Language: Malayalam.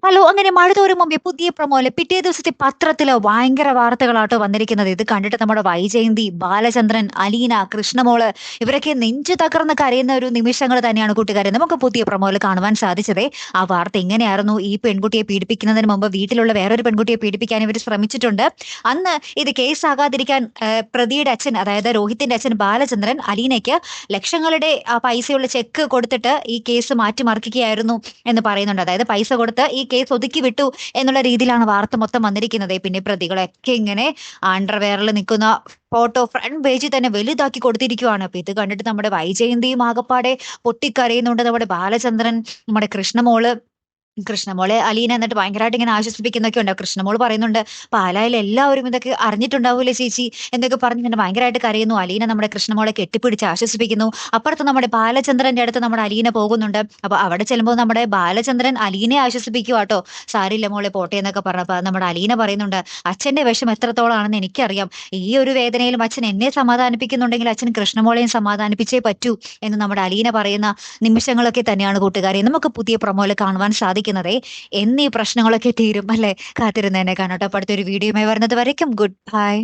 ഹലോ! അങ്ങനെ മഴ തോരും മുമ്പേ പുതിയ പ്രൊമോയില് പിറ്റേ ദിവസത്തെ പത്രത്തില് ഭയങ്കര വാർത്തകളാട്ടോ വന്നിരിക്കുന്നത്. ഇത് കണ്ടിട്ട് നമ്മുടെ വൈജയന്തി, ബാലചന്ദ്രൻ, അലീന, കൃഷ്ണമോള് ഇവരൊക്കെ നെഞ്ചു തകർന്ന് കരയുന്ന ഒരു നിമിഷങ്ങൾ തന്നെയാണ് കൂട്ടുകാരെ നമുക്ക് പുതിയ പ്രൊമോയില് കാണുവാൻ സാധിച്ചതേ. ആ വാർത്ത ഇങ്ങനെയായിരുന്നു. ഈ പെൺകുട്ടിയെ പീഡിപ്പിക്കുന്നതിന് മുമ്പ് വീട്ടിലുള്ള വേറൊരു പെൺകുട്ടിയെ പീഡിപ്പിക്കാൻ ഇവര് ശ്രമിച്ചിട്ടുണ്ട്. അന്ന് ഇത് കേസാകാതിരിക്കാൻ പ്രതിയുടെ അച്ഛൻ അതായത് രോഹിത്തിന്റെ അച്ഛൻ ബാലചന്ദ്രൻ അലീനയ്ക്ക് ലക്ഷങ്ങളുടെ പൈസയുള്ള ചെക്ക് കൊടുത്തിട്ട് ഈ കേസ് മാറ്റിമറിക്കുകയായിരുന്നു എന്ന് പറയുന്നുണ്ട്. അതായത് പൈസ കൊടുത്ത് ഈ കേസ് ഒതുക്കി വിട്ടു എന്നുള്ള രീതിയിലാണ് വാർത്ത മൊത്തം വന്നിരിക്കുന്നത്. പിന്നെ പ്രതികളൊക്കെ ഇങ്ങനെ അണ്ടർവെയറിൽ നിൽക്കുന്ന ഫോട്ടോ ഫ്രണ്ട് പേജിൽ തന്നെ വലുതാക്കി കൊടുത്തിരിക്കുവാണ്. അപ്പൊ ഇത് കണ്ടിട്ട് നമ്മുടെ വൈജയന്തിയും ആകപ്പാടെ പൊട്ടിക്കരയുന്നുണ്ട്. നമ്മുടെ ബാലചന്ദ്രൻ, നമ്മുടെ കൃഷ്ണമോളെ അലീന എന്നിട്ട് ഭയങ്കരമായിട്ട് ഇങ്ങനെ ആശ്വസിപ്പിക്കുന്നൊക്കെ ഉണ്ട്. കൃഷ്ണമോള് പറയുന്നുണ്ട്, പാലായിൽ എല്ലാവരും ഇതൊക്കെ അറിഞ്ഞിട്ടുണ്ടാവൂലേ ചേച്ചി എന്നൊക്കെ പറഞ്ഞ് ഇങ്ങനെ ഭയങ്കരമായിട്ട് കരയുന്നു. അലീന നമ്മുടെ കൃഷ്ണമോളെ കെട്ടിപ്പിടിച്ച് ആശ്വസിപ്പിക്കുന്നു. അപ്പുറത്ത് നമ്മുടെ ബാലചന്ദ്രന്റെ അടുത്ത് നമ്മുടെ അലീന പോകുന്നുണ്ട്. അപ്പൊ അവിടെ ചെല്ലുമ്പോൾ നമ്മുടെ ബാലചന്ദ്രൻ അലീനയെ ആശ്വസിപ്പിക്കുവാട്ടോ. സാരില്ല മോളെ പോട്ടെ എന്നൊക്കെ പറഞ്ഞപ്പോ നമ്മുടെ അലീന പറയുന്നുണ്ട്, അച്ഛന്റെ വിഷം എത്രത്തോളാണെന്ന് എനിക്കറിയാം. ഈ ഒരു വേദനയിലും അച്ഛൻ എന്നെ സമാധാനിപ്പിക്കുന്നുണ്ടെങ്കിൽ അച്ഛൻ കൃഷ്ണമോളെയും സമാധാനിപ്പിച്ചേ പറ്റൂ എന്ന് നമ്മുടെ അലീന പറയുന്ന നിമിഷങ്ങളൊക്കെ തന്നെയാണ് കൂട്ടുകാരെ നമുക്ക് പുതിയ പ്രൊമോയിൽ കാണുവാൻ സാധിക്കുന്നതേ. എന്നീ പ്രശ്നങ്ങളൊക്കെ തീരും അല്ലെ? കാത്തിരുന്നേനെ കാണാട്ടോ. അപ്പൊ അടുത്തൊരു വീഡിയോയുമായി വരുന്നത് വരയ്ക്കും ഗുഡ് ബൈ.